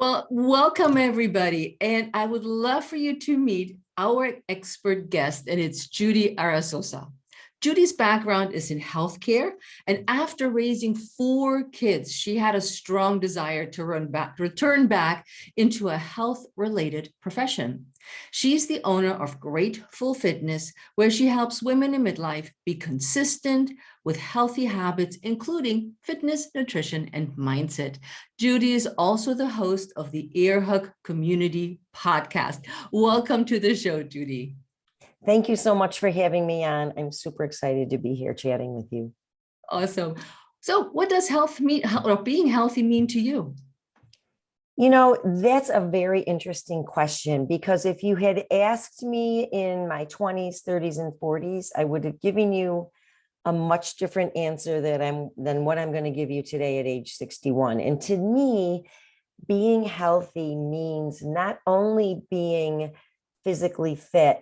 Well, welcome everybody. And I would love for you to meet our expert guest, and it's Judy Arazoza. Judy's background is in healthcare, and after raising 4 kids, she had a strong desire to return back into a health-related profession. She's the owner of Graceful Fitness, where she helps women in midlife be consistent with healthy habits, including fitness, nutrition, and mindset. Judy is also the host of the Ear Hug Community podcast. Welcome to the show, Judy. Thank you so much for having me on. I'm super excited to be here chatting with you. Awesome. So what does health mean, or being healthy mean to you? You know, that's a very interesting question, because if you had asked me in my 20s, 30s, and 40s, I would have given you a much different answer than what I'm going to give you today at age 61. And to me, being healthy means not only being physically fit,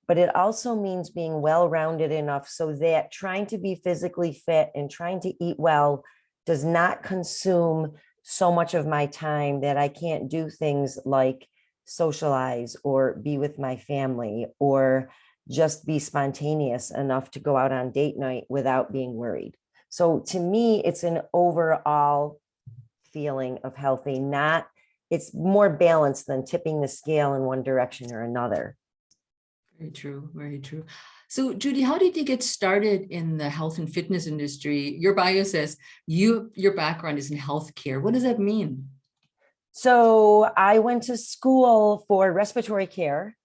but it also means being well-rounded enough so that trying to be physically fit and trying to eat well does not consume so much of my time that I can't do things like socialize or be with my family or just be spontaneous enough to go out on date night without being worried. So to me, it's an overall feeling of healthy, it's more balanced than tipping the scale in one direction or another. Very true. Very true. So Judy, how did you get started in the health and fitness industry? Your bio says your background is in healthcare. What does that mean? So I went to school for respiratory care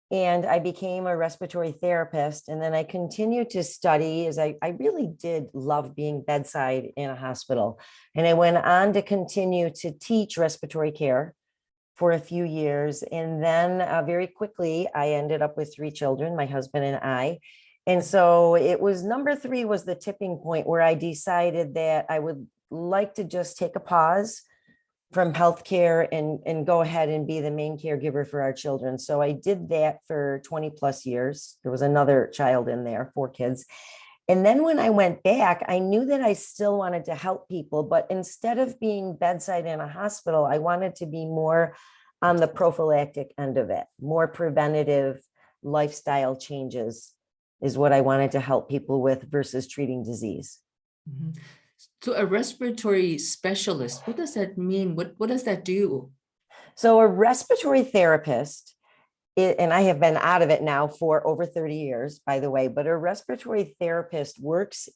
and I became a respiratory therapist. And then I continued to study as I really did love being bedside in a hospital. And I went on to continue to teach respiratory care for a few years. And then very quickly, I ended up with 3 children, my husband and I. And so it was number 3 was the tipping point where I decided that I would like to just take a pause from healthcare and go ahead and be the main caregiver for our children. So I did that for 20 plus years. There was another child in there, 4 kids. And then when I went back, I knew that I still wanted to help people, but instead of being bedside in a hospital, I wanted to be more on the prophylactic end of it. More preventative lifestyle changes is what I wanted to help people with versus treating disease. Mm-hmm. So a respiratory specialist, what does that mean? What does that do? So a respiratory therapist, and I have been out of it now for over 30 years, by the way, but a respiratory therapist works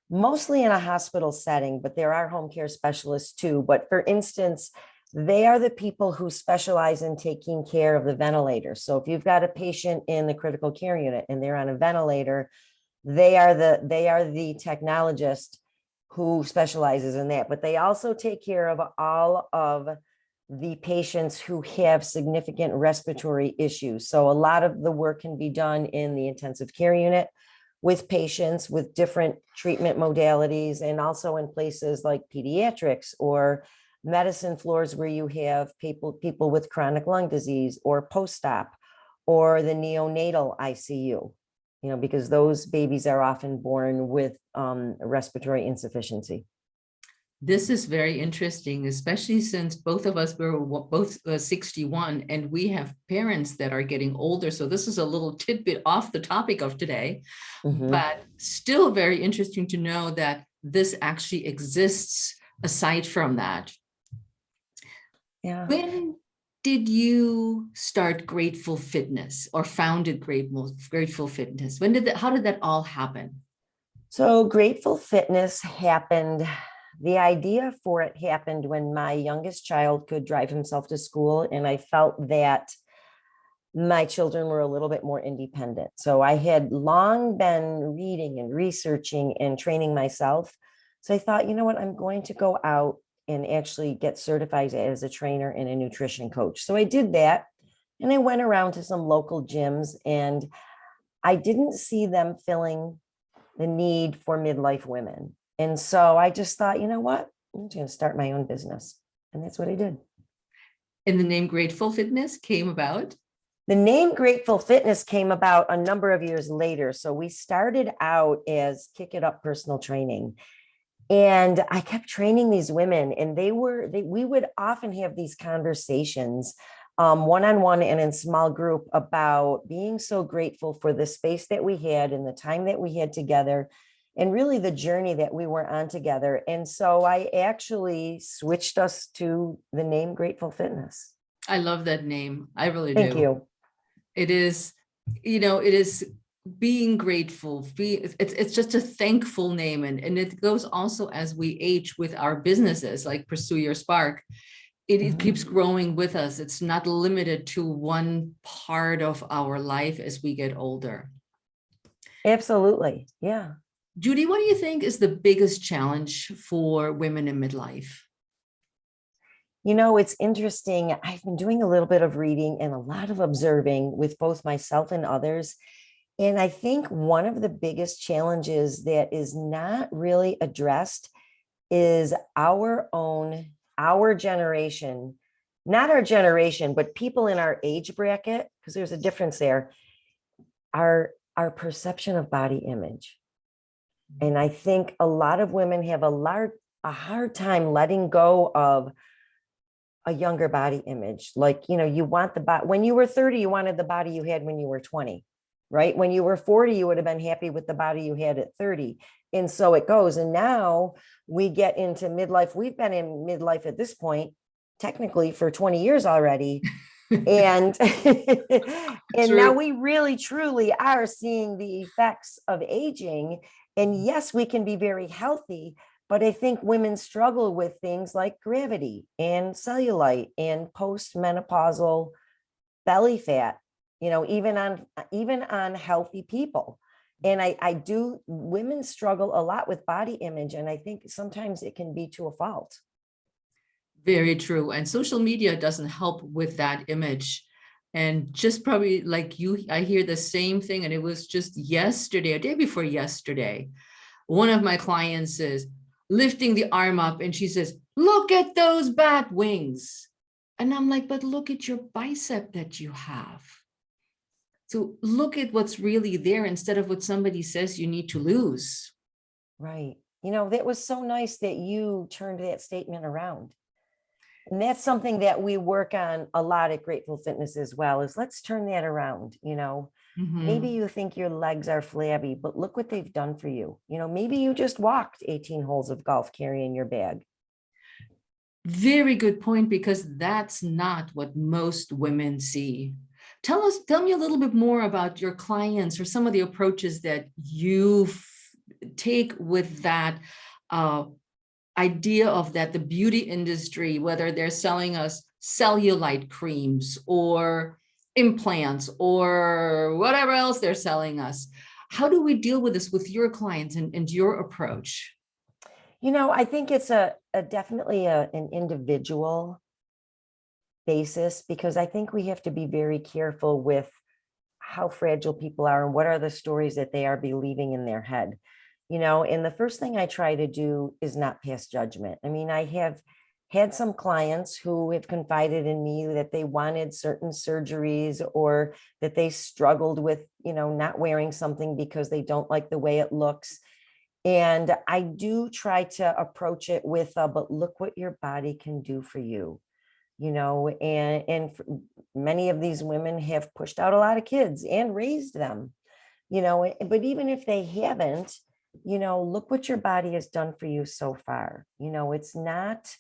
mostly in a hospital setting, but there are home care specialists too. But for instance, they are the people who specialize in taking care of the ventilator. So if you've got a patient in the critical care unit and they're on a ventilator, they are the technologist who specializes in that. But they also take care of all of the patients who have significant respiratory issues. So a lot of the work can be done in the intensive care unit with patients with different treatment modalities, and also in places like pediatrics or medicine floors where you have people with chronic lung disease or post-op, or the neonatal ICU, because those babies are often born with respiratory insufficiency. This is very interesting, especially since both of us were both 61 and we have parents that are getting older. So this is a little tidbit off the topic of today, but still very interesting to know that this actually exists aside from that. Yeah. When did you start Graceful Fitness or founded Graceful Fitness? How did that all happen? So Graceful Fitness happened. The idea for it happened when my youngest child could drive himself to school, and I felt that my children were a little bit more independent. So I had long been reading and researching and training myself. So I thought, you know what, I'm going to go out and actually get certified as a trainer and a nutrition coach. So I did that, and I went around to some local gyms, and I didn't see them filling the need for midlife women. And so I just thought, you know what, I'm just going to start my own business. And that's what I did. And the name Graceful Fitness came about? The name Graceful Fitness came about a number of years later. So we started out as Kick It Up Personal Training. And I kept training these women, and we would often have these conversations one-on-one and in small group about being so grateful for the space that we had and the time that we had together and really the journey that we were on together. And so I actually switched us to the name Grateful Fitness. I love that name. I really Thank do. you. It is, it is being grateful. It's just a thankful name. And it goes also as we age with our businesses, like Pursue Your Spark. It keeps growing with us. It's not limited to one part of our life as we get older. Absolutely. Yeah. Judy, what do you think is the biggest challenge for women in midlife? It's interesting. I've been doing a little bit of reading and a lot of observing with both myself and others. And I think one of the biggest challenges that is not really addressed is our generation, not our generation, but people in our age bracket, because there's a difference there, our perception of body image. And I think a lot of women have a hard time letting go of a younger body image. Like, you want the body, when you were 30, you wanted the body you had when you were 20, right? When you were 40, you would have been happy with the body you had at 30. And so it goes. And now we get into midlife. We've been in midlife at this point, technically for 20 years already. And now we really, truly are seeing the effects of aging. And yes, we can be very healthy, but I think women struggle with things like gravity and cellulite and postmenopausal belly fat, even on healthy people. And women struggle a lot with body image. And I think sometimes it can be to a fault. Very true. And social media doesn't help with that image. And just probably like you, I hear the same thing. And it was just yesterday, a day before yesterday, one of my clients is lifting the arm up and she says, "Look at those bat wings." And I'm like, but look at your bicep that you have. So look at what's really there instead of what somebody says you need to lose. Right. That was so nice that you turned that statement around. And that's something that we work on a lot at Grateful Fitness as well, is let's turn that around. Maybe you think your legs are flabby, but look what they've done for you. Maybe you just walked 18 holes of golf carrying your bag. Very good point, because that's not what most women see. Tell me a little bit more about your clients or some of the approaches that you take with that idea of that the beauty industry, whether they're selling us cellulite creams or implants or whatever else they're selling us. How do we deal with this with your clients and your approach? I think it's definitely an individual basis, because I think we have to be very careful with how fragile people are and what are the stories that they are believing in their head. And the first thing I try to do is not pass judgment. I mean, I have had some clients who have confided in me that they wanted certain surgeries, or that they struggled with, not wearing something because they don't like the way it looks. And I do try to approach it with, but look what your body can do for you, and many of these women have pushed out a lot of kids and raised them, but even if they haven't, look what your body has done for you so far. It's not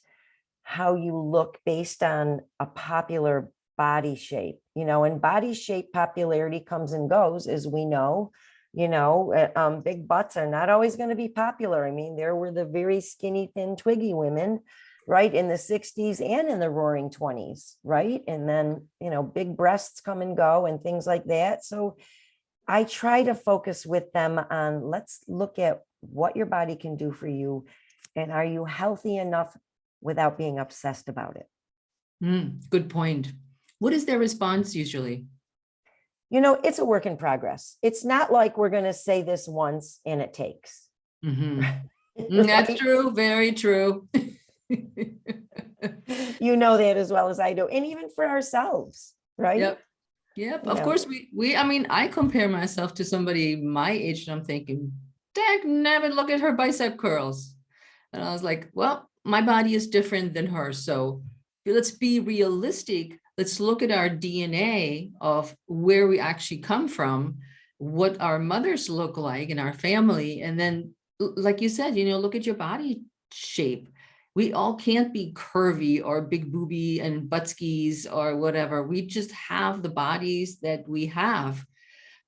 how you look based on a popular body shape, and body shape popularity comes and goes, as we know. Big butts are not always going to be popular. I mean, there were the very skinny, thin, twiggy women, right, in the 60s and in the roaring 20s, right? And then, big breasts come and go and things like that. So I try to focus with them on, let's look at what your body can do for you. And are you healthy enough without being obsessed about it? Good point. What is their response usually? It's a work in progress. It's not like we're going to say this once and it takes. That's true. Very true. That as well as I do. And even for ourselves, right? Yep. Of course, I compare myself to somebody my age and I'm thinking, dang, never look at her bicep curls. And I was like, well, my body is different than hers. So let's be realistic. Let's look at our DNA of where we actually come from, what our mothers look like in our family. And then, like you said, look at your body shape. We all can't be curvy or big booby and buttskis or whatever. We just have the bodies that we have,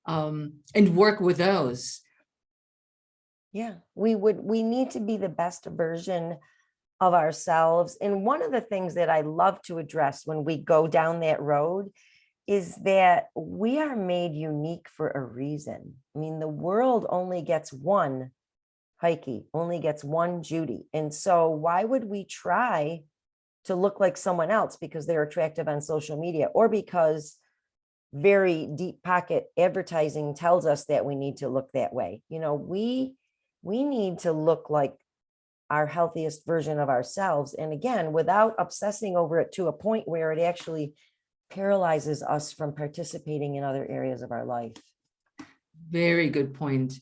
and work with those. Yeah, we need to be the best version of ourselves. And one of the things that I love to address when we go down that road is that we are made unique for a reason. I mean, the world only gets one Heike, only gets one Judy. And so why would we try to look like someone else because they're attractive on social media, or because very deep pocket advertising tells us that we need to look that way? We need to look like our healthiest version of ourselves. And again, without obsessing over it to a point where it actually paralyzes us from participating in other areas of our life. Very good point.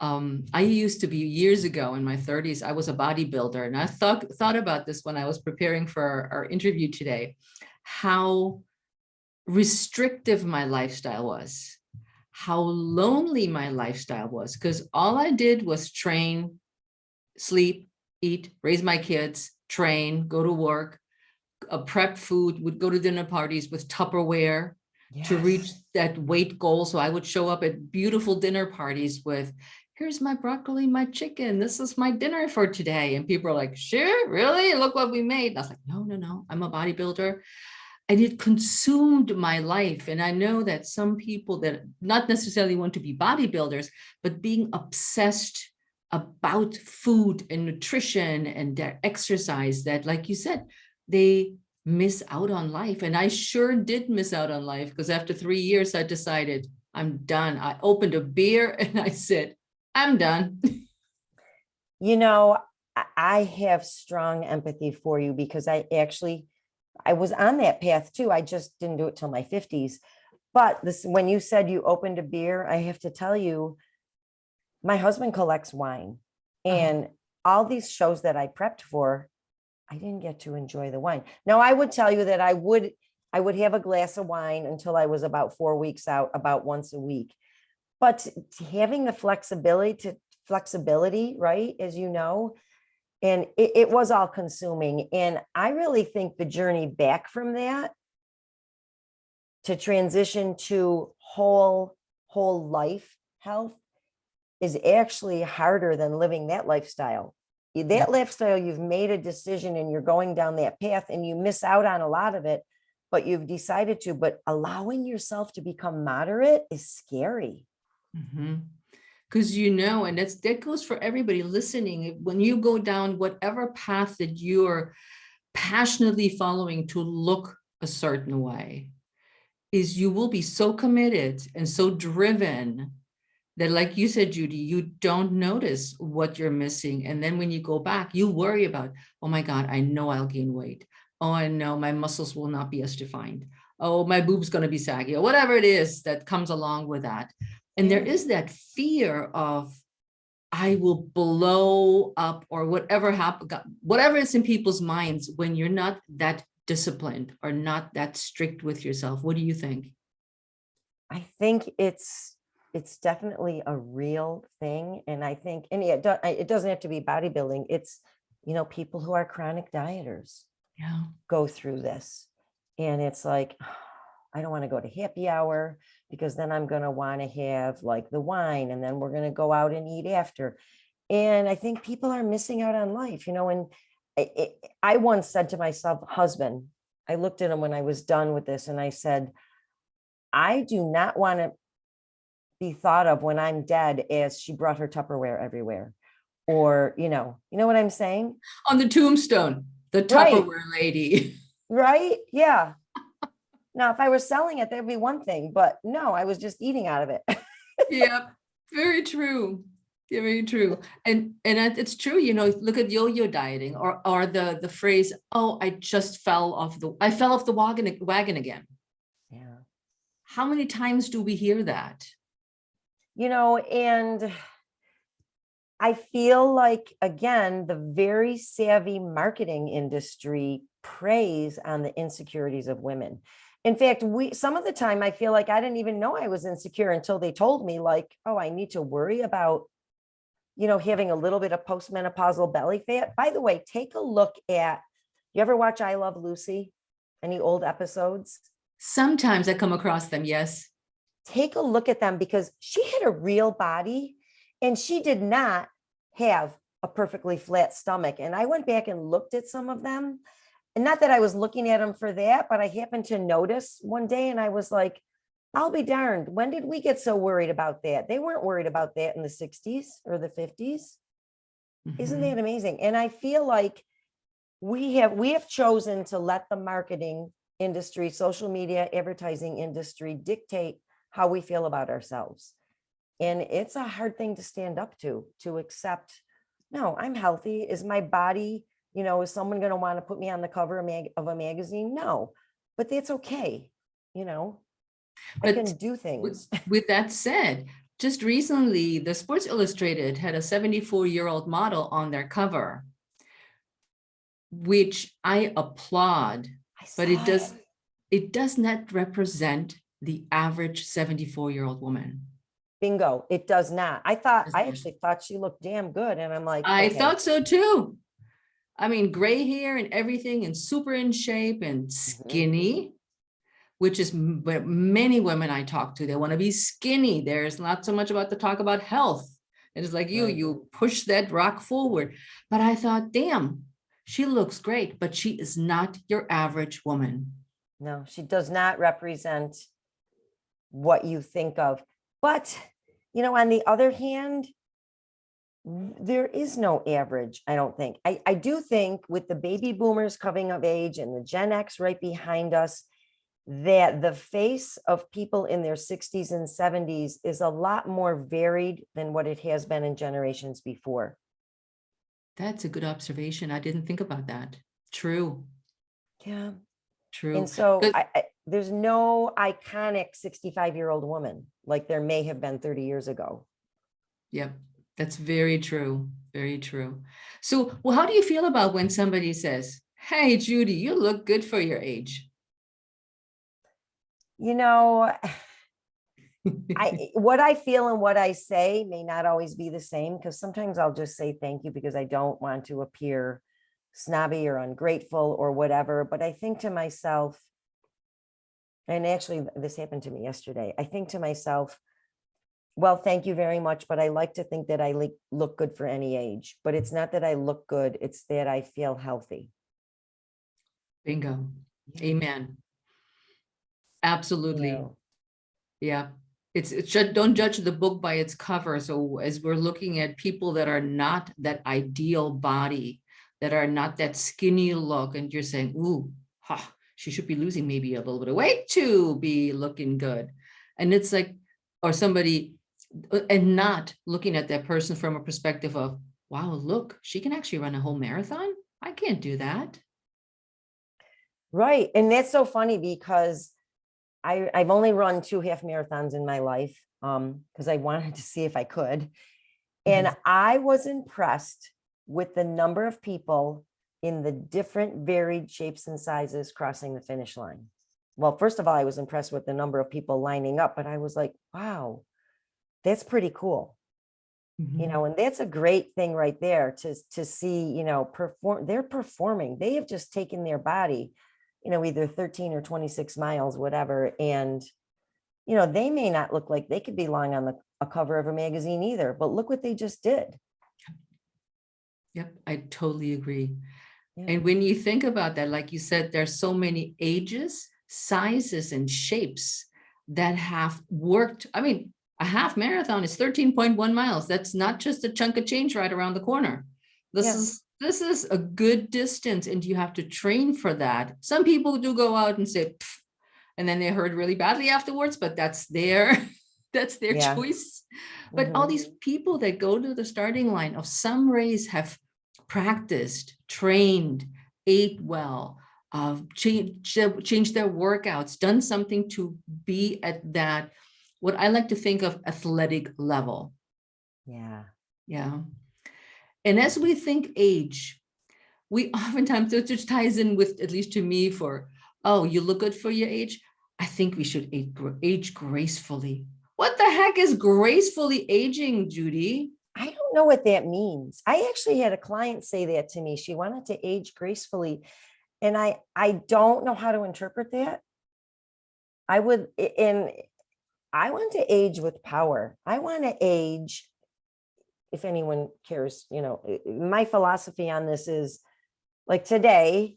I used to be, years ago in my 30s, I was a bodybuilder, and I thought about this when I was preparing for our interview today, how restrictive my lifestyle was, how lonely my lifestyle was, because all I did was train, sleep, eat, raise my kids, train, go to work, prep food, would go to dinner parties with Tupperware to reach that weight goal. So I would show up at beautiful dinner parties with, here's my broccoli, my chicken, this is my dinner for today. And people are like, sure, really? Look what we made. And I was like, no, I'm a bodybuilder. And it consumed my life. And I know that some people that not necessarily want to be bodybuilders, but being obsessed about food and nutrition and their exercise, that, like you said, they miss out on life. And I sure did miss out on life, because after 3 years, I decided I'm done. I opened a beer and I said, I'm done. I have strong empathy for you, because I was on that path too. I just didn't do it till my 50s. But when you said you opened a beer, I have to tell you, my husband collects wine, and all these shows that I prepped for, I didn't get to enjoy the wine. Now, I would tell you that I would have a glass of wine until I was about 4 weeks out, about once a week. But having the flexibility, right, as you know, and it was all consuming. And I really think the journey back from that to transition to whole life health is actually harder than living that lifestyle. That lifestyle, you've made a decision and you're going down that path, and you miss out on a lot of it, but you've decided to. But allowing yourself to become moderate is scary. Because and that goes for everybody listening. When you go down whatever path that you're passionately following to look a certain way, is you will be so committed and so driven that, like you said, Judy, you don't notice what you're missing. And then when you go back, you worry about, oh my God, I know I'll gain weight. Oh, I know my muscles will not be as defined. Oh, my boob's going to be saggy, or whatever it is that comes along with that. And there is that fear of, I will blow up, or whatever is in people's minds when you're not that disciplined or not that strict with yourself. What do you think? I think it's definitely a real thing. And I think, and it doesn't have to be bodybuilding. It's, people who are chronic dieters go through this. And it's like, I don't want to go to happy hour, because then I'm going to want to have like the wine, and then we're going to go out and eat after. And I think people are missing out on life, and I once said to myself, husband, I looked at him when I was done with this, and I said, I do not want to be thought of when I'm dead as she brought her Tupperware everywhere, or, you know what I'm saying? On the tombstone, the Tupperware lady. Right. Yeah. Now, if I were selling it, that'd be one thing, but no, I was just eating out of it. Yeah, very true. Yeah, very true. And it's true, look at yo-yo dieting, or the phrase, oh, I fell off the wagon again. Yeah. How many times do we hear that? And I feel like, again, the very savvy marketing industry preys on the insecurities of women. In fact, some of the time I feel like I didn't even know I was insecure until they told me, like, oh, I need to worry about, having a little bit of postmenopausal belly fat. By the way, take a look at, you ever watch I Love Lucy? Any old episodes? Sometimes I come across them. Yes. Take a look at them, because she had a real body and she did not have a perfectly flat stomach. And I went back and looked at some of them, and not that I was looking at them for that, but I happened to notice one day and I was like, I'll be darned. When did we get so worried about that? They weren't worried about that in the 60s or the 50s. Isn't that amazing? And I feel like we have chosen to let the marketing industry, social media, advertising industry dictate how we feel about ourselves. And it's a hard thing to stand up to accept, no, I'm healthy. Is my body, is someone going to want to put me on the cover of a magazine? No, but that's okay. I can do things. With that said, just recently, the Sports Illustrated had a 74-year-old model on their cover, which I applaud, but it does not represent the average 74-year-old woman. Bingo. It does not. I actually thought she looked damn good. And I'm like, I thought so too. I mean, gray hair and everything, and super in shape and skinny, which is what many women I talk to, they want to be skinny. There's not so much about the talk about health. It's like you push that rock forward. But I thought, damn, she looks great, but she is not your average woman. No, she does not represent what you think of. But, on the other hand, there is no average, I don't think. I do think with the baby boomers coming of age and the Gen X right behind us, that the face of people in their 60s and 70s is a lot more varied than what it has been in generations before. That's a good observation. I didn't think about that. True. Yeah. True. And so there's no iconic 65-year-old woman like there may have been 30 years ago. Yep. That's very true. Very true. So, well, how do you feel about when somebody says, hey, Judy, you look good for your age? What I feel and what I say may not always be the same, because sometimes I'll just say thank you because I don't want to appear snobby or ungrateful or whatever. But I think to myself, and actually this happened to me yesterday, I think to myself, well, thank you very much, but I like to think that I look good for any age. But it's not that I look good, it's that I feel healthy. Bingo. Amen. Absolutely. Yeah. It's don't judge the book by its cover. So as we're looking at people that are not that ideal body, that are not that skinny look, and you're saying, ooh, she should be losing maybe a little bit of weight to be looking good. And it's like, or somebody, and not looking at that person from a perspective of, wow, look, she can actually run a whole marathon. I can't do that. Right. And that's so funny because I've only run 2 half marathons in my life because I wanted to see if I could. And I was impressed with the number of people in the different varied shapes and sizes crossing the finish line. Well, first of all, I was impressed with the number of people lining up, but I was like, wow, that's pretty cool. And that's a great thing right there to see, they're performing. They have just taken their body, either 13 or 26 miles, whatever. And, they may not look like they could belong on a cover of a magazine either, but look what they just did. Yep, I totally agree. Yeah. And when you think about that, like you said, there's so many ages, sizes, and shapes that have worked. I mean, a half marathon is 13.1 miles. That's not just a chunk of change right around the corner. This is a good distance, and you have to train for that. Some people do go out and say, pff, and then they hurt really badly afterwards, but that's their choice. But all these people that go to the starting line of some race have practiced, trained, ate well, changed their workouts, done something to be at that, what I like to think of athletic level. Yeah. Yeah. And as we think age, we oftentimes, it just ties in with, at least to me, for, oh, you look good for your age. I think we should age gracefully. What the heck is gracefully aging, Judy? I don't know what that means. I actually had a client say that to me. She wanted to age gracefully. And I don't know how to interpret that. I would, and I want to age with power. I want to age, if anyone cares, my philosophy on this is, like today,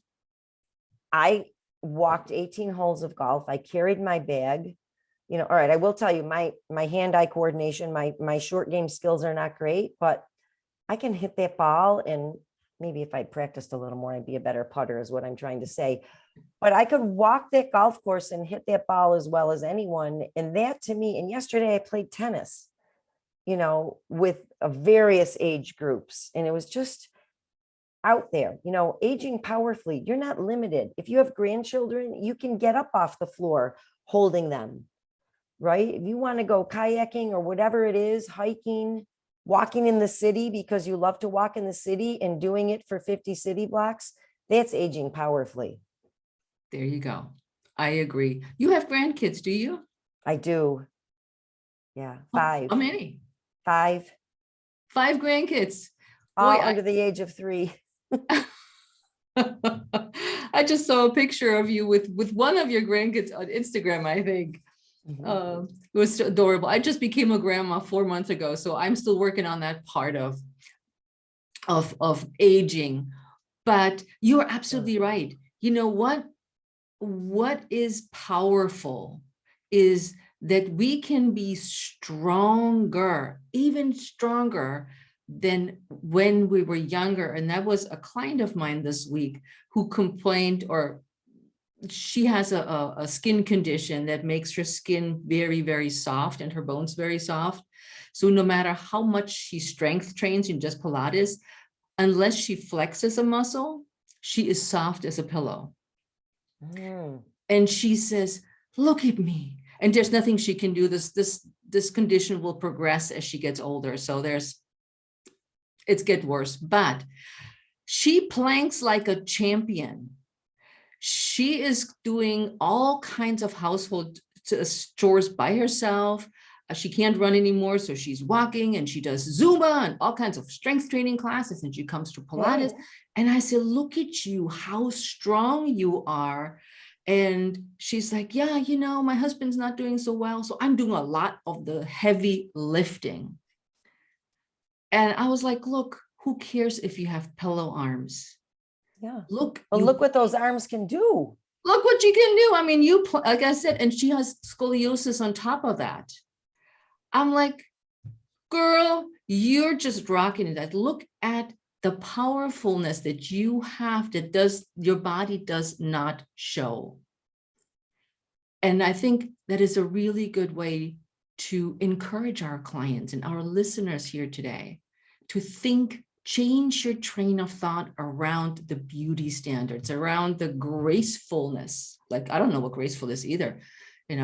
I walked 18 holes of golf. I carried my bag. All right, I will tell you, my hand-eye coordination, my short game skills are not great, but I can hit that ball, and maybe if I practiced a little more, I'd be a better putter, is what I'm trying to say. But I could walk that golf course and hit that ball as well as anyone. And that to me, and yesterday I played tennis, with various age groups. And it was just out there, aging powerfully. You're not limited. If you have grandchildren, you can get up off the floor holding them, right? If you want to go kayaking or whatever it is, hiking, walking in the city because you love to walk in the city and doing it for 50 city blocks, that's aging powerfully. There you go. I agree. You have grandkids, do you? I do. Yeah. 5. How many? 5. 5 grandkids. All under the age of 3. I just saw a picture of you with one of your grandkids on Instagram, I think. Mm-hmm. It was so adorable. I just became a grandma 4 months ago, so I'm still working on that part of aging. But you're absolutely right. You know what is powerful is that we can be stronger, even stronger than when we were younger. And that was a client of mine this week who complained, or she has a skin condition that makes her skin very, very soft and her bones very soft. So no matter how much she strength trains in just Pilates, unless she flexes a muscle, she is soft as a pillow. Mm. And she says, look at me. And there's nothing she can do. This condition will progress as she gets older. So it's get worse, but she planks like a champion. She is doing all kinds of household chores by herself. She can't run anymore, so she's walking, and she does Zumba and all kinds of strength training classes, and she comes to Pilates. Hey. And I said, look at you, how strong you are. And she's like, yeah, my husband's not doing so well, so I'm doing a lot of the heavy lifting. And I was like, look, who cares if you have pillow arms? Yeah. Look, But look what those arms can do. Look what you can do. I mean, like I said, and she has scoliosis on top of that. I'm like, girl, you're just rocking it. Look at the powerfulness that you have that your body does not show. And I think that is a really good way to encourage our clients and our listeners here today to change your train of thought around the beauty standards, around the gracefulness. Like, I don't know what graceful is either.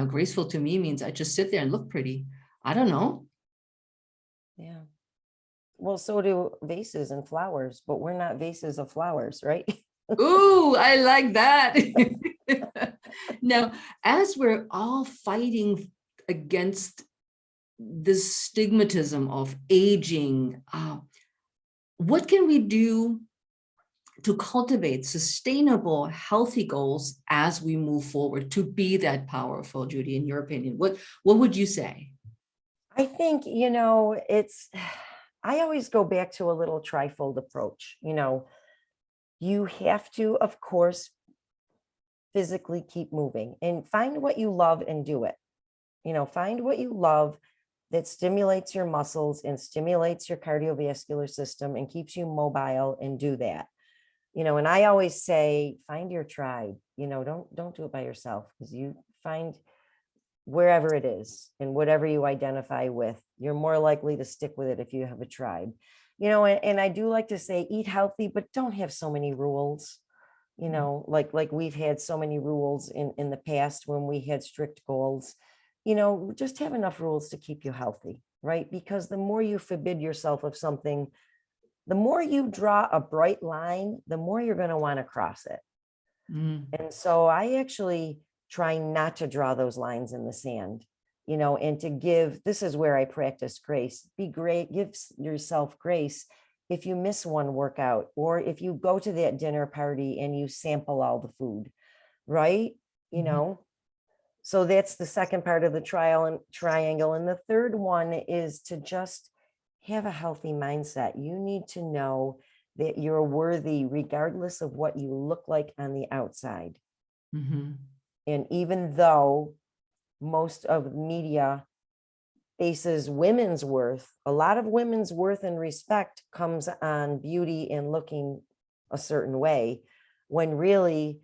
Graceful to me means I just sit there and look pretty. I don't know. Yeah. Well, so do vases and flowers, but we're not vases of flowers, right? Ooh, I like that. Now, as we're all fighting against this stigmatism of aging, what can we do to cultivate sustainable, healthy goals as we move forward to be that powerful, Judy, in your opinion? What would you say? I think, I always go back to a little trifold approach. You have to, of course, physically keep moving and find what you love and do it. Find what you love that stimulates your muscles and stimulates your cardiovascular system and keeps you mobile, and do that. And I always say, find your tribe. Don't do it by yourself, because you find wherever it is and whatever you identify with, you're more likely to stick with it if you have a tribe. And I do like to say, eat healthy, but don't have so many rules. Like we've had so many rules in the past when we had strict goals. Just have enough rules to keep you healthy, right? Because the more you forbid yourself of something, the more you draw a bright line, the more you're going to want to cross it. Mm. And so I actually try not to draw those lines in the sand, and to give, this is where I practice grace. Be great, give yourself grace if you miss one workout, or if you go to that dinner party and you sample all the food, right? So that's the second part of the triangle. And the third one is to just have a healthy mindset. You need to know that you're worthy regardless of what you look like on the outside. Mm-hmm. And even though most of media bases women's worth, a lot of women's worth and respect comes on beauty and looking a certain way, when really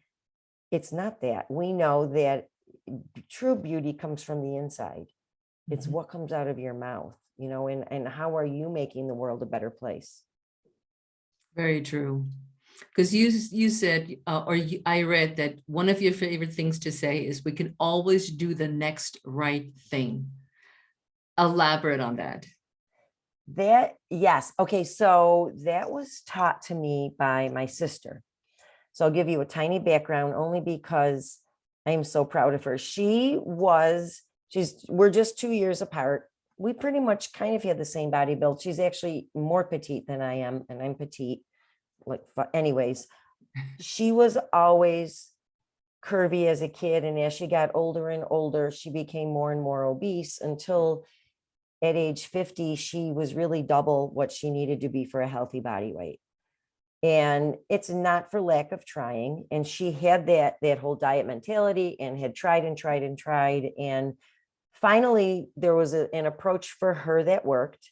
it's not that. We know that true beauty comes from the inside. It's Mm-hmm. what comes out of your mouth, and how are you making the world a better place? Very true. Because you said, I read that one of your favorite things to say is we can always do the next right thing. Elaborate on that. Yes. Okay. So that was taught to me by my sister. So I'll give you a tiny background only because I'm so proud of her. We're just 2 years apart. We pretty much kind of had the same body build. She's actually more petite than I am, and I'm petite. Anyways, she was always curvy as a kid. And as she got older and older, she became more and more obese until at age 50, she was really double what she needed to be for a healthy body weight. And it's not for lack of trying. And she had that whole diet mentality and had tried and tried and tried. And finally, there was an approach for her that worked.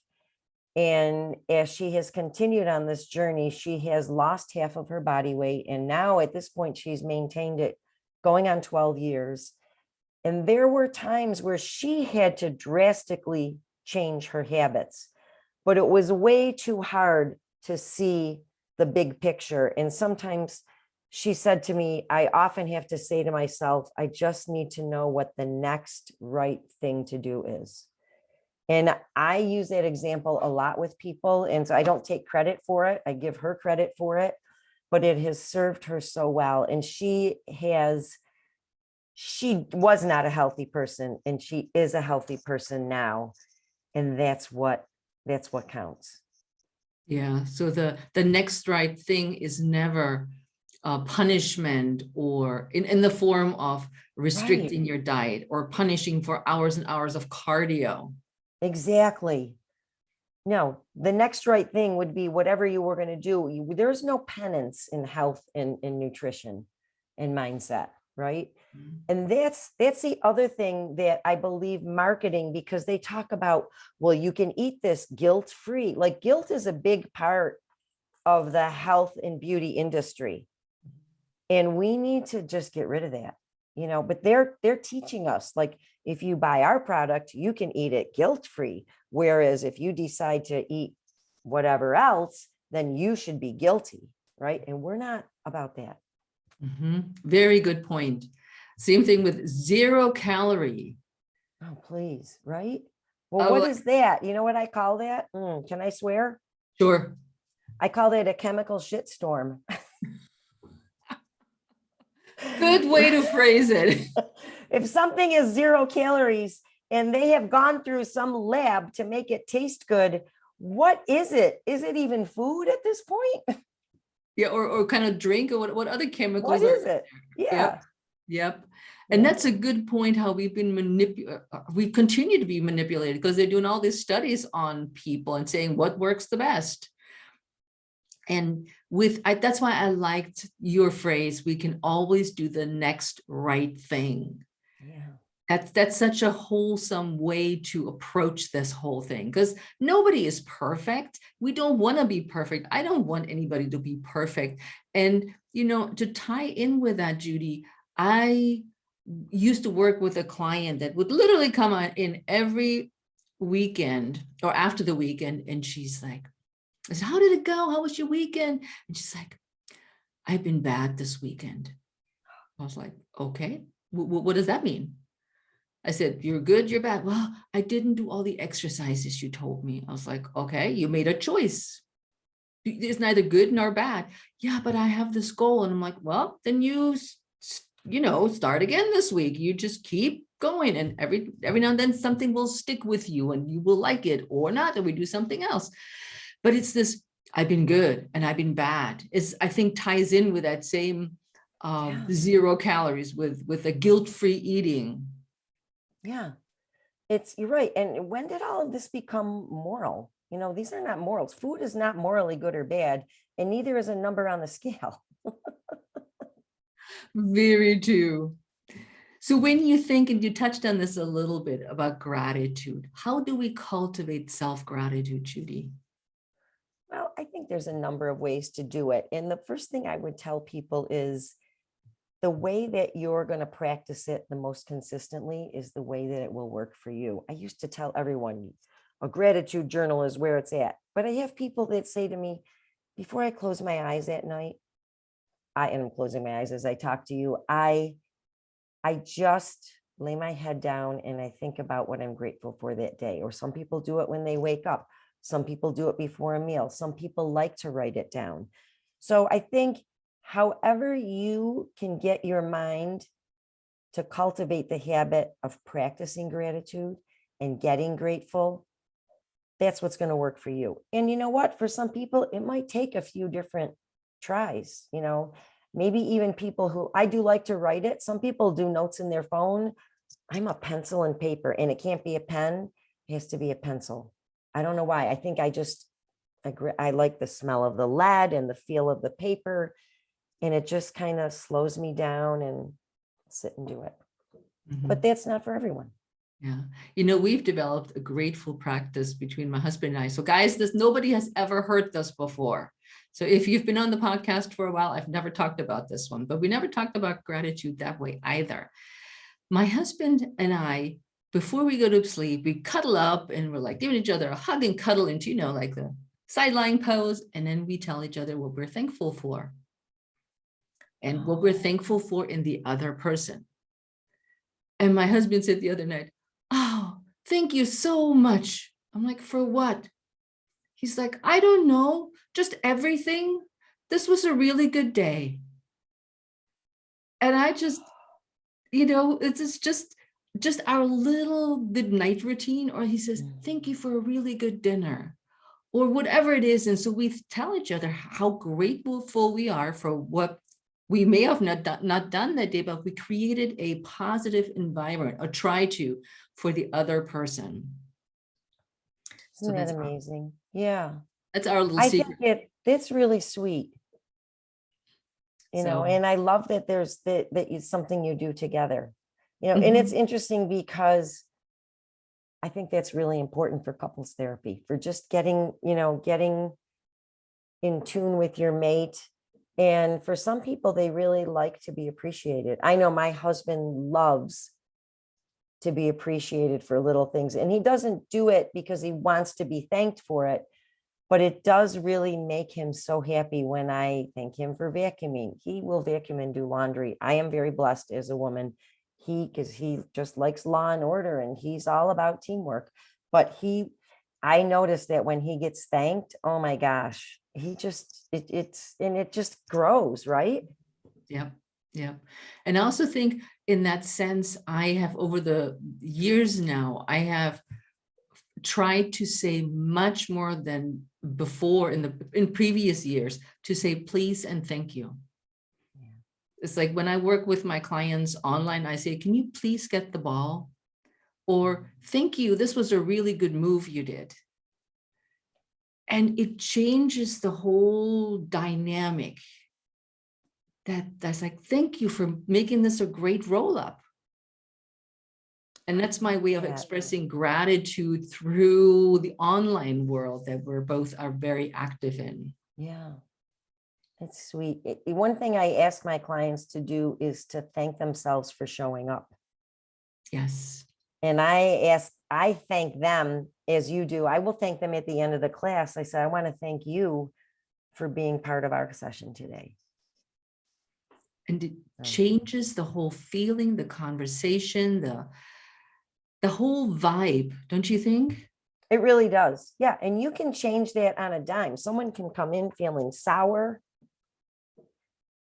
And as she has continued on this journey, she has lost half of her body weight. And now at this point, she's maintained it going on 12 years. And there were times where she had to drastically change her habits, but it was way too hard to see the big picture. And sometimes she said to me, I often have to say to myself, I just need to know what the next right thing to do is. And I use that example a lot with people. And so I don't take credit for it. I give her credit for it, but it has served her so well. And she was not a healthy person, and she is a healthy person now. And that's what counts. Yeah. So the next right thing is never punishment, or in the form of restricting Right. your diet or punishing for hours and hours of cardio. Exactly. No, the next right thing would be whatever you were going to do. There's no penance in health and in nutrition and mindset, right? And that's the other thing that I believe marketing, because they talk about, well, you can eat this guilt-free. Like, guilt is a big part of the health and beauty industry. And we need to just get rid of that, but they're teaching us, like, if you buy our product, you can eat it guilt-free. Whereas if you decide to eat whatever else, then you should be guilty, right? And we're not about that. Mm-hmm. Very good point. Same thing with 0-calorie. Oh, please, right? Well, Oh, what is that? You know what I call that? Can I swear? sure. I call that a chemical shitstorm. Good way to phrase it. If something is 0 calories and they have gone through some lab to make it taste good, what is it? Is it even food at this point? Yeah, or kind of drink, or what other chemicals What are is it? Yep. Yeah. Yep. And Yeah. that's a good point, how we've been we continue to be manipulated, because they're doing all these studies on people and saying what works the best. And that's why I liked your phrase, we can always do the next right thing. Yeah. That's such a wholesome way to approach this whole thing, because nobody is perfect. We don't want to be perfect. I don't want anybody to be perfect. And, to tie in with that, Judy, I used to work with a client that would literally come in every weekend or after the weekend. And she's like, I said, how did it go? How was your weekend? And she's like, I've been bad this weekend. I was like, okay, what does that mean? I said, you're good, you're bad. Well, I didn't do all the exercises you told me. I was like, okay, you made a choice. It's neither good nor bad. Yeah, but I have this goal. And I'm like, well, then start again this week. You just keep going. And every now and then something will stick with you and you will like it or not, and we do something else. But it's this, I've been good and I've been bad. I think ties in with that same 0 calories with a guilt-free eating. Yeah, you're right. And when did all of this become moral? These are not morals. Food is not morally good or bad, and neither is a number on the scale. Very true. So when you think, and you touched on this a little bit about gratitude, how do we cultivate self-gratitude, Judy? Well, I think there's a number of ways to do it. And the first thing I would tell people is the way that you're going to practice it the most consistently is the way that it will work for you. I used to tell everyone a gratitude journal is where it's at. But I have people that say to me, before I close my eyes at night, and I'm closing my eyes as I talk to you, I just lay my head down and I think about what I'm grateful for that day. Or some people do it when they wake up. Some people do it before a meal. Some people like to write it down. So I think however you can get your mind to cultivate the habit of practicing gratitude and getting grateful, that's what's going to work for you. And you know what? For some people, it might take a few different tries, maybe even people who, I do like to write it. Some people do notes in their phone. I'm a pencil and paper, and it can't be a pen. It has to be a pencil. I don't know why. I think I like the smell of the lead and the feel of the paper, and it just kind of slows me down and sit and do it. Mm-hmm. But that's not for everyone. Yeah. We've developed a grateful practice between my husband and I. So guys, nobody has ever heard this before. So if you've been on the podcast for a while, I've never talked about this one, but we never talked about gratitude that way either. My husband and I, before we go to sleep, we cuddle up and we're like giving each other a hug and cuddle into, like the side-lying pose. And then we tell each other what we're thankful for and what we're thankful for in the other person. And my husband said the other night, "Oh, thank you so much." I'm like, "For what?" He's like, "I don't know, just everything. This was a really good day." And I just, it's just our little midnight routine. Or he says, "Thank you for a really good dinner," or whatever it is. And so we tell each other how grateful we are for what we may have not done that day, but we created a positive environment, or try to, for the other person. Isn't that amazing? Yeah. That's our little secret. I think it's really sweet. And I love that there's that it's something you do together. And it's interesting because I think that's really important for couples therapy, for just getting in tune with your mate. And for some people, they really like to be appreciated. I know my husband loves to be appreciated for little things, and he doesn't do it because he wants to be thanked for it, but it does really make him so happy when I thank him for vacuuming. He will vacuum and do laundry. I am very blessed as a woman, because he just likes law and order, and he's all about teamwork. But I noticed that when he gets thanked, oh my gosh, it just grows, right? Yep. And I also think in that sense, I have, over the years now, I have tried to say much more than before in previous years, to say please and thank you. Yeah. It's like when I work with my clients online, I say, "Can you please get the ball?" Or "Thank you, this was a really good move you did." And it changes the whole dynamic. That's like, "Thank you for making this a great roll up." And that's my way of expressing gratitude through the online world that we're both are very active in. Yeah, it's sweet. One thing I ask my clients to do is to thank themselves for showing up. Yes. And I thank them as you do. I will thank them at the end of the class. I say, "I want to thank you for being part of our session today." And it changes the whole feeling, the conversation, the whole vibe, don't you think? It really does. Yeah. And you can change that on a dime. Someone can come in feeling sour.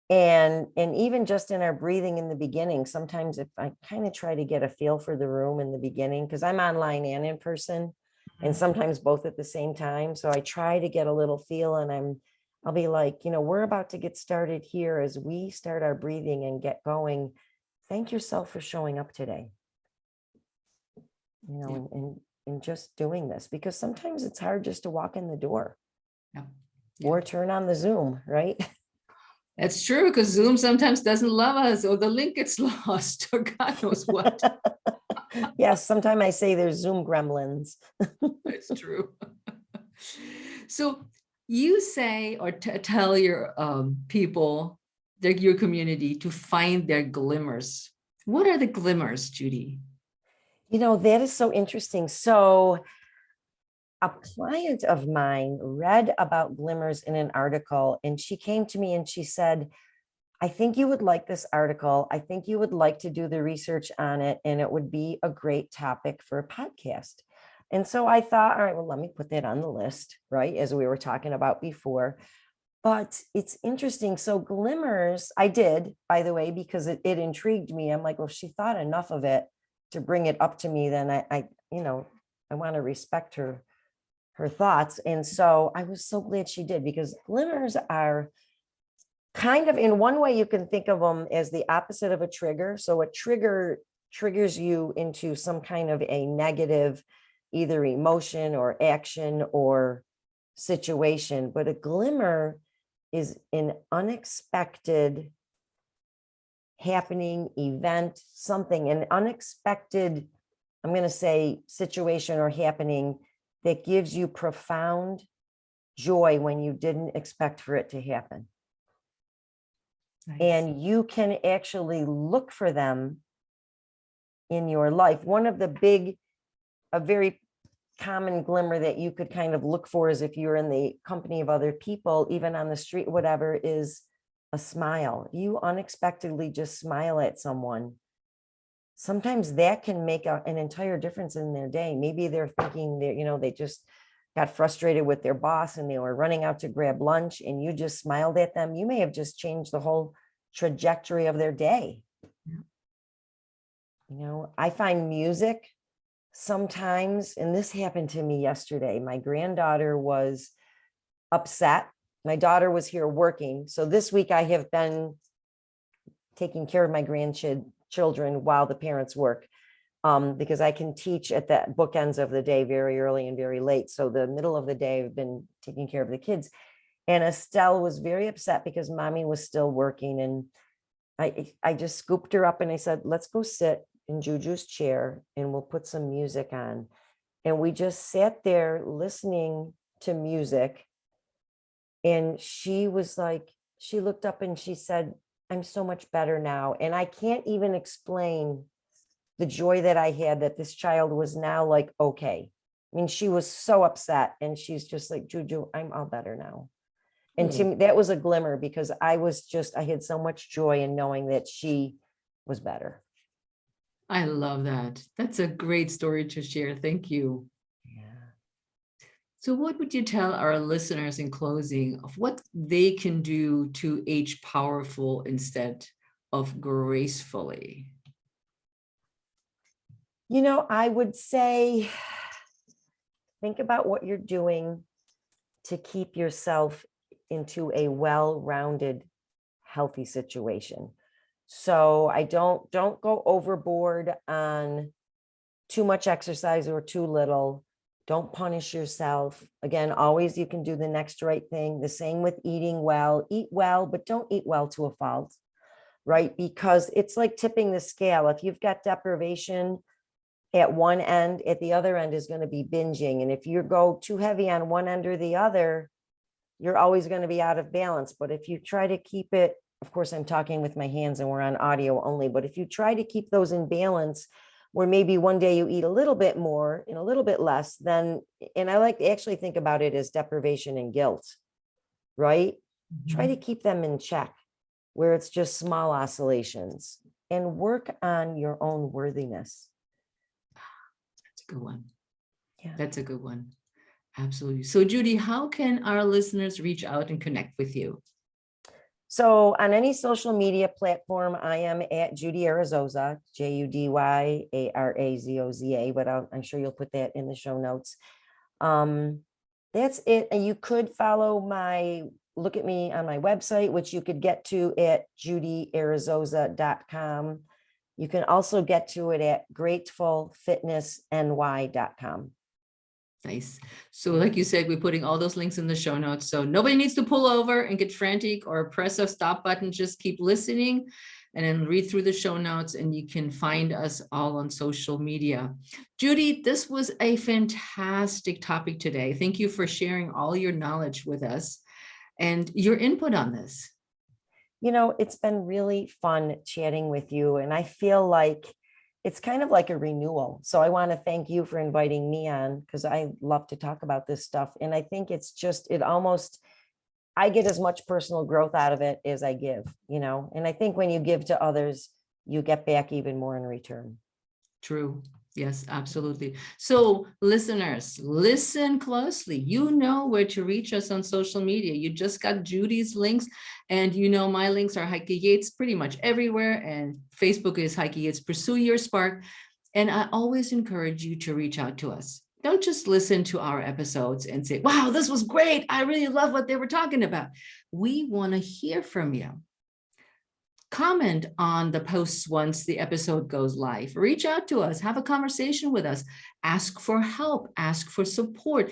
And even just in our breathing in the beginning, sometimes if I kind of try to get a feel for the room in the beginning, because I'm online and in person, and sometimes both at the same time. So I try to get a little feel, and I'll be like, we're about to get started here as we start our breathing and get going. Thank yourself for showing up today. Yeah. And just doing this, because sometimes it's hard just to walk in the door Yeah. or turn on the Zoom, right? That's true, because Zoom sometimes doesn't love us, or the link gets lost, or God knows what. Yes, sometimes I say there's Zoom gremlins. It's true. So you say, or tell your people, your community, to find their glimmers. What are the glimmers, Judy? That is so interesting. So a client of mine read about glimmers in an article, and she came to me and she said, I think you would like this article. I think you would like to do the research on it, and it would be a great topic for a podcast. And so I thought, all right, well, let me put that on the list, right? As we were talking about before. But it's interesting. So glimmers, I did, by the way, because it intrigued me. I'm like, well, if she thought enough of it to bring it up to me, then I want to respect her thoughts. And so I was so glad she did, because glimmers are kind of, in one way, you can think of them as the opposite of a trigger. So a trigger triggers you into some kind of a negative, either emotion or action or situation. But a glimmer is an unexpected happening, event, something, an unexpected, I'm going to say, situation or happening that gives you profound joy when you didn't expect for it to happen. Nice. And you can actually look for them in your life. One of a very common glimmer that you could kind of look for is if you're in the company of other people, even on the street, whatever, is a smile. You unexpectedly just smile at someone. Sometimes that can make an entire difference in their day. Maybe they're thinking that, they just got frustrated with their boss and they were running out to grab lunch, and you just smiled at them. You may have just changed the whole trajectory of their day. Yeah. I find music sometimes, and this happened to me yesterday. My granddaughter was upset. My daughter was here working. So this week I have been taking care of my grandchildren while the parents work, because I can teach at the bookends of the day, very early and very late. So the middle of the day, I've been taking care of the kids. And Estelle was very upset because mommy was still working. And I just scooped her up and I said, let's go sit in Juju's chair and we'll put some music on. And we just sat there listening to music. And she was like, she looked up and she said, I'm so much better now. And I can't even explain the joy that I had that this child was now like, okay. I mean, she was so upset and she's just like, Juju, I'm all better now. And to me, that was a glimmer, because I had so much joy in knowing that she was better. I love that. That's a great story to share. Thank you. Yeah. So what would you tell our listeners in closing of what they can do to age powerful instead of gracefully? I would say, think about what you're doing to keep yourself into a well-rounded, healthy situation. So I don't go overboard on too much exercise or too little. Don't punish yourself. Again, always you can do the next right thing. The same with eating well. Eat well, but don't eat well to a fault, right? Because it's like tipping the scale. If you've got deprivation at one end, at the other end is going to be binging. And if you go too heavy on one end or the other, you're always going to be out of balance. But if you try to keep it, of course, I'm talking with my hands and we're on audio only, but if you try to keep those in balance, where maybe one day you eat a little bit more and a little bit less, then, and I like to actually think about it as deprivation and guilt, right? Try to keep them in check, where it's just small oscillations, and work on your own worthiness. That's a good one. Yeah. That's a good one. Absolutely. So Judy, how can our listeners reach out and connect with you? So on any social media platform, I am at Judy Arazoza, JudyArazoza, but I'm sure you'll put that in the show notes. That's it. And you could look at me on my website, which you could get to at judyarazoza.com. You can also get to it at gracefulfitnessny.com. Nice. So like you said, we're putting all those links in the show notes. So nobody needs to pull over and get frantic or press a stop button. Just keep listening and then read through the show notes, and you can find us all on social media. Judy, this was a fantastic topic today. Thank you for sharing all your knowledge with us and your input on this. It's been really fun chatting with you, and I feel like it's kind of like a renewal. So I want to thank you for inviting me on, because I love to talk about this stuff. And I think I get as much personal growth out of it as I give, and I think when you give to others, you get back even more in return. True. Yes, absolutely. So listeners, listen closely. You know where to reach us on social media. You just got Judy's links, and my links are Heike Yates pretty much everywhere. And Facebook is Heike Yates Pursue Your Spark. And I always encourage you to reach out to us. Don't just listen to our episodes and say, wow, this was great. I really love what they were talking about. We want to hear from you. Comment on the posts once the episode goes live. Reach out to us, have a conversation with us, ask for help, ask for support.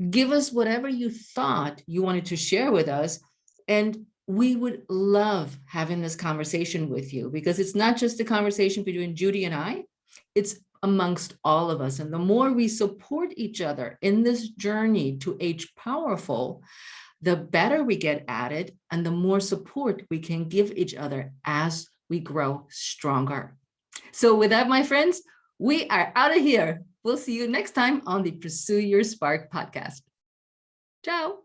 Give us whatever you thought you wanted to share with us. And we would love having this conversation with you, because it's not just a conversation between Judy and I, it's amongst all of us. And the more we support each other in this journey to age powerful, the better we get at it, and the more support we can give each other as we grow stronger. So with that, my friends, we are out of here. We'll see you next time on the Pursue Your Spark podcast. Ciao.